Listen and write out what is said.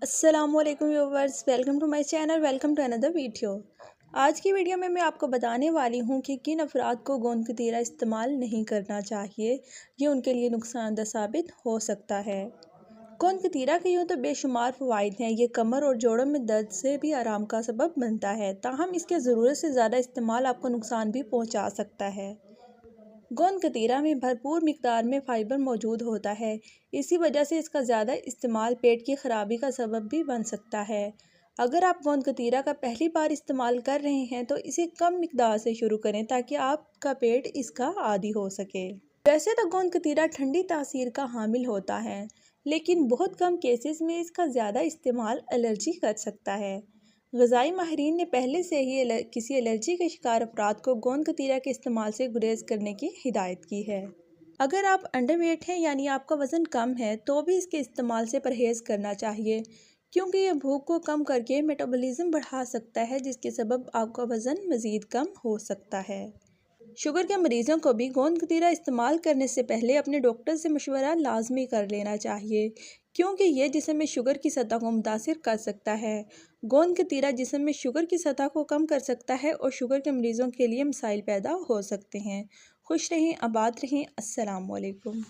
अस्सलाम वालेकुम viewers, welcome to my channel, welcome to another video. आज की वीडियो में मैं आपको बताने वाली हूँ कि किन अफराद को गोंद कतीरा इस्तेमाल नहीं करना चाहिए। ये उनके लिए नुकसानदह साबित हो सकता है। गोंद कतीरा के यूँ तो बेशुमार फ़वाइद हैं। ये कमर और जोड़ों में दर्द से भी आराम का सबब बनता है, ताहम इसके ज़रूरत से ज़्यादा इस्तेमाल आपको नुकसान भी पहुँचा सकता है। गोंद कतीरा में भरपूर मिकदार में फ़ाइबर मौजूद होता है। इसी वजह से इसका ज़्यादा इस्तेमाल पेट की ख़राबी का सबब भी बन सकता है। अगर आप गोंद कतीरा का पहली बार इस्तेमाल कर रहे हैं तो इसे कम मिकदार से शुरू करें ताकि आपका पेट इसका आदी हो सके। वैसे तो गोंद कतीरा ठंडी तासीर का हामिल होता है, लेकिन बहुत कम केसेस में इसका ज़्यादा इस्तेमाल एलर्जी कर सकता है। ग़िज़ाई माहिरीन ने पहले से ही किसी एलर्जी के शिकार अफराद को गोंद कतीरा के इस्तेमाल से गुरेज करने की हिदायत की है। अगर आप अंडरवेट हैं यानी आपका वज़न कम है तो भी इसके इस्तेमाल से परहेज़ करना चाहिए, क्योंकि ये भूख को कम करके मेटाबॉलिज्म बढ़ा सकता है, जिसके सबब आपका वज़न मज़ीद कम हो सकता है। शुगर के मरीज़ों को भी गोंद कतीरा इस्तेमाल करने से पहले अपने डॉक्टर से मशवरा लाजमी कर लेना चाहिए, क्योंकि ये जिस्म में शुगर की सतह को मुतासिर कर सकता है। गोंद कतीरा जिस्म में शुगर की सतह को कम कर सकता है और शुगर के मरीज़ों के लिए मसाइल पैदा हो सकते हैं। खुश रहें, आबाद रहें। अस्सलाम वालेकुम।